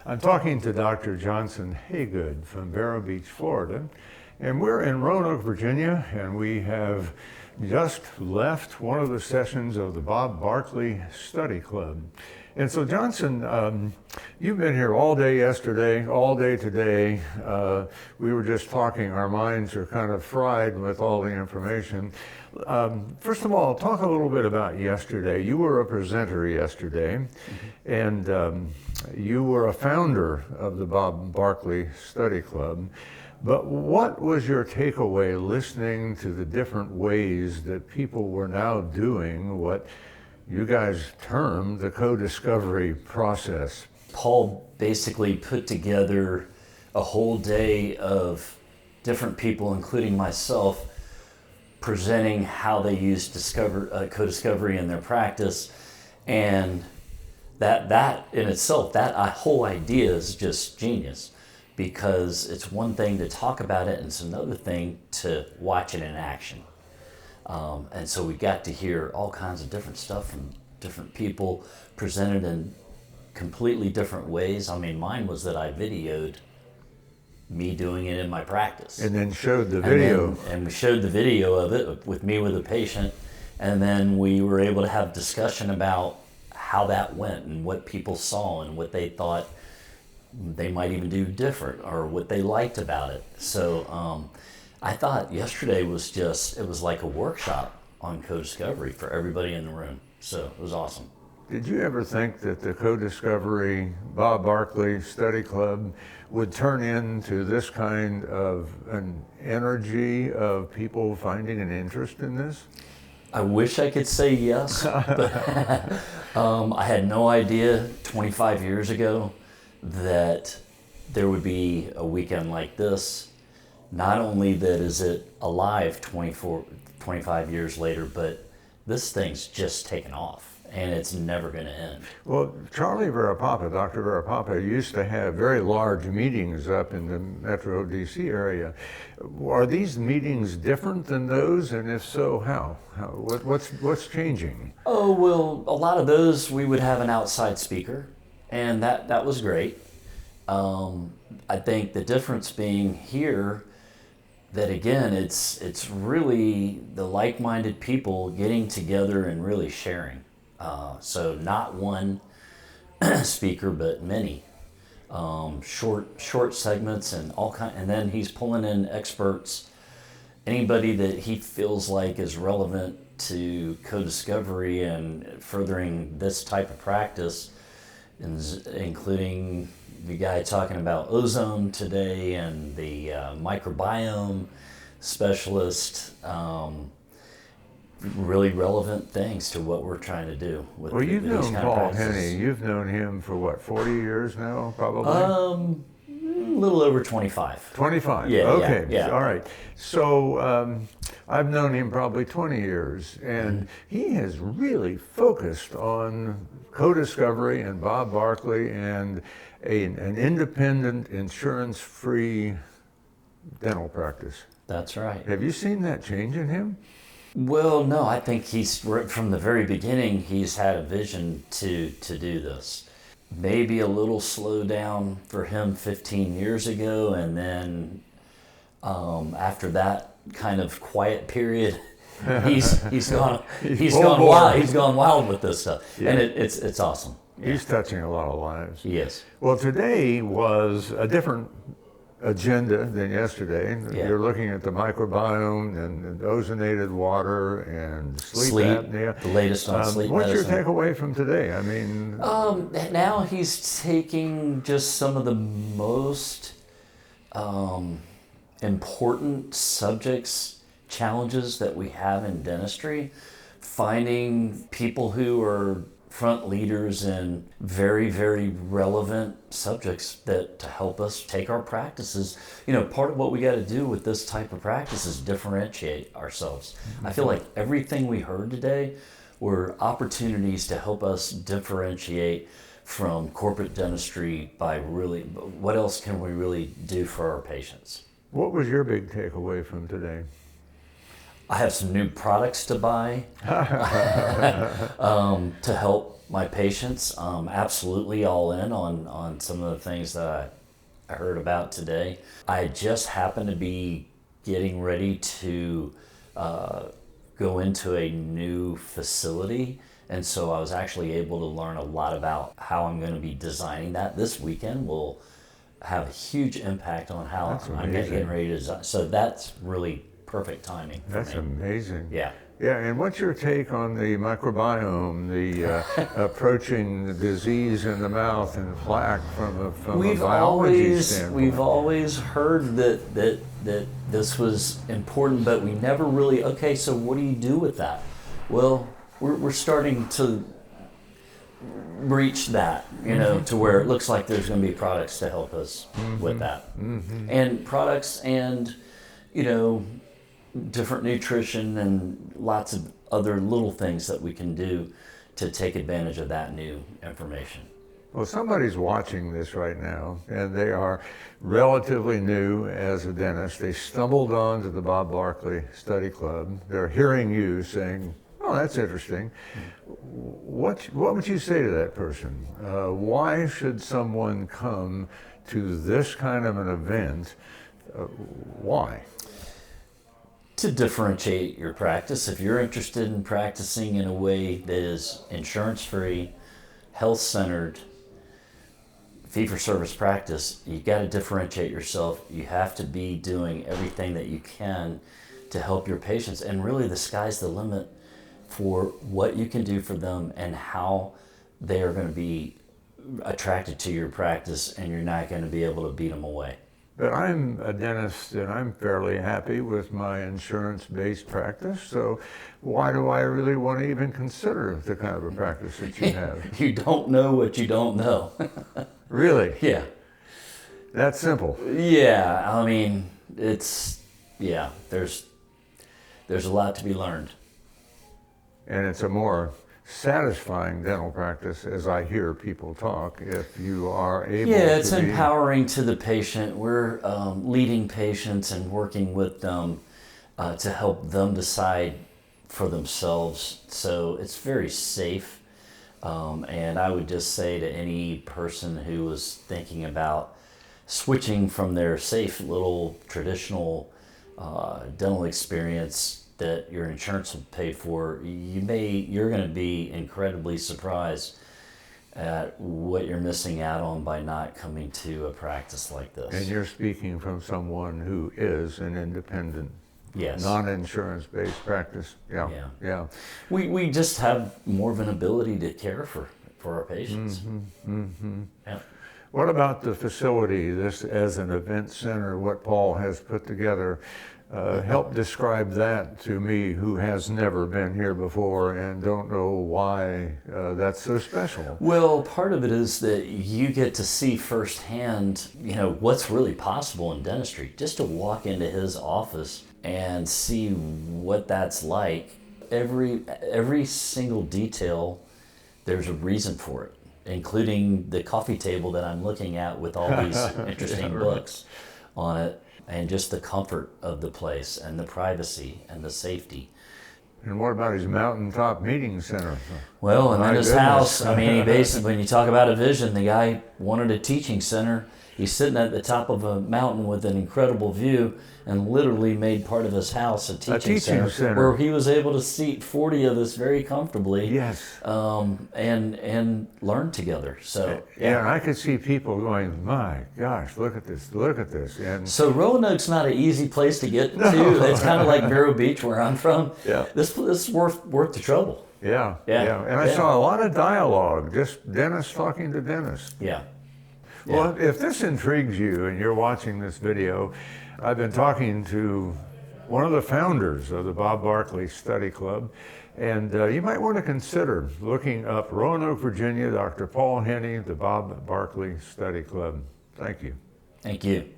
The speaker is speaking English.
I'm talking to Dr. Johnson Hagood from Vero Beach, Florida, and we're in Roanoke, Virginia, and we have just left one of the sessions of the Bob Barkley Study Club. And so Johnson, you've been here all day yesterday, all day today. We were just talking, our minds are kind of fried with all the information. First of all, talk a little bit about yesterday. You were a presenter yesterday, and you were a founder of the Bob Barkley Study Club. But what was your takeaway listening to the different ways that people were now doing what you guys termed the CoDiscovery process? Paul basically put together a whole day of different people, including myself, presenting how they use CoDiscovery in their practice. And that in itself, that whole idea is just genius, because it's one thing to talk about it and it's another thing to watch it in action. And so we got to hear all kinds of different stuff from different people presented in completely different ways. I mean, mine was that I videoed me doing it in my practice. And then showed the video. And we showed the video of it with me with a patient. And then we were able to have discussion about how that went and what people saw and what they thought they might even do different or what they liked about it. So I thought yesterday was it was like a workshop on CoDiscovery for everybody in the room. So it was awesome. Did you ever think that the CoDiscovery Bob Barkley Study Club would turn into this kind of an energy of people finding an interest in this? I wish I could say yes, but I had no idea 25 years ago that there would be a weekend like this. Not only that is it alive 25 years later, but this thing's just taken off. And it's never going to end. Well, Charlie Verapapa, Dr. Verapapa, used to have very large meetings up in the Metro DC area. Are these meetings different than those? And if so, how? What's changing? Oh, well, a lot of those we would have an outside speaker, and that was great. I think the difference being here, that again, it's really the like-minded people getting together and really sharing. So not one speaker, but many short segments and and then he's pulling in experts, anybody that he feels like is relevant to CoDiscovery and furthering this type of practice, including the guy talking about ozone today and the microbiome specialist. Really relevant things to what we're trying to do with well, you've known Paul practices. Henney. You've known him for what, 40 years now, probably? A little over 25. 25? Yeah, okay, yeah. All right. So I've known him probably 20 years, and he has really focused on CoDiscovery and Bob Barkley and an independent, insurance-free dental practice. That's right. Have you seen that change in him? Well, no, I think he's, from the very beginning, he's had a vision to do this. Maybe a little slow down for him 15 years ago, and then after that kind of quiet period, he's gone wild. He's gone wild with this stuff, yeah. And it's awesome. He's touching a lot of lives. Yes. Well, today was a different agenda than yesterday. Yeah. You're looking at the microbiome and ozonated water and sleep apnea. The latest on sleep What's medicine. your takeaway from today? I mean, now he's taking just some of the most important subjects, challenges that we have in dentistry, finding people who are front leaders in very, very relevant subjects that to help us take our practices. Part of what we got to do with this type of practice is differentiate ourselves. Mm-hmm. I feel like everything we heard today were opportunities to help us differentiate from corporate dentistry by really, what else can we really do for our patients? What was your big takeaway from today? I have some new products to buy to help my patients. Absolutely all in on some of the things that I heard about today. I just happen to be getting ready to go into a new facility. And so I was actually able to learn a lot about how I'm going to be designing that. This weekend will have a huge impact on how I'm getting ready to design. So that's really perfect timing for That's me. amazing. Yeah. Yeah, and what's your take on the microbiome, the approaching the disease in the mouth and plaque from a biology standpoint? We've always heard that this was important, but we never really, okay, so what do you do with that? Well, we're starting to reach that, to where it looks like there's going to be products to help us with that. And products and, different nutrition and lots of other little things that we can do to take advantage of that new information. Well, somebody's watching this right now, and they are relatively new as a dentist. They stumbled onto the Bob Barkley Study Club. They're hearing you saying, "Oh, that's interesting." What would you say to that person? Why should someone come to this kind of an event? Why? To differentiate your practice. If you're interested in practicing in a way that is insurance-free, health-centered, fee-for-service practice, you got to differentiate yourself. You have to be doing everything that you can to help your patients. And really, the sky's the limit for what you can do for them and how they are going to be attracted to your practice, and you're not going to be able to beat them away. But I'm a dentist and I'm fairly happy with my insurance-based practice, so why do I really want to even consider the kind of a practice that you have? You don't know what you don't know. Really? Yeah. That simple? Yeah, I mean, there's a lot to be learned. And it's a more satisfying dental practice, as I hear people talk, if you are able to. Yeah, it's empowering to the patient. We're leading patients and working with them to help them decide for themselves. So it's very safe. And I would just say to any person who was thinking about switching from their safe little traditional dental experience that your insurance will pay for, you're going to be incredibly surprised at what you're missing out on by not coming to a practice like this. And you're speaking from someone who is an independent, yes, non-insurance-based practice. Yeah. We just have more of an ability to care for our patients. Yeah. What about the facility, this as an event center, what Paul has put together? Help describe that to me, who has never been here before and don't know why that's so special. Well, part of it is that you get to see firsthand, what's really possible in dentistry. Just to walk into his office and see what that's like. Every single detail, there's a reason for it, including the coffee table that I'm looking at with all these interesting books on it. And just the comfort of the place and the privacy and the safety. And what about his mountaintop meeting center? Well, and in his house, I mean, he basically, when you talk about a vision, the guy wanted a teaching center. He's sitting at the top of a mountain with an incredible view and literally made part of his house a teaching center where he was able to seat 40 of us very comfortably. Yes. And learn together. So yeah, and I could see people going, "My gosh, look at this! And so Roanoke's not an easy place to get to. It's kind of like Vero Beach, where I'm from. Yeah. This is worth the trouble. Yeah. And I saw a lot of dialogue, just dentists talking to dentists. Yeah. Well, if this intrigues you and you're watching this video, I've been talking to one of the founders of the Bob Barkley Study Club, and you might want to consider looking up Roanoke, Virginia, Dr. Paul Henney, the Bob Barkley Study Club. Thank you. Thank you.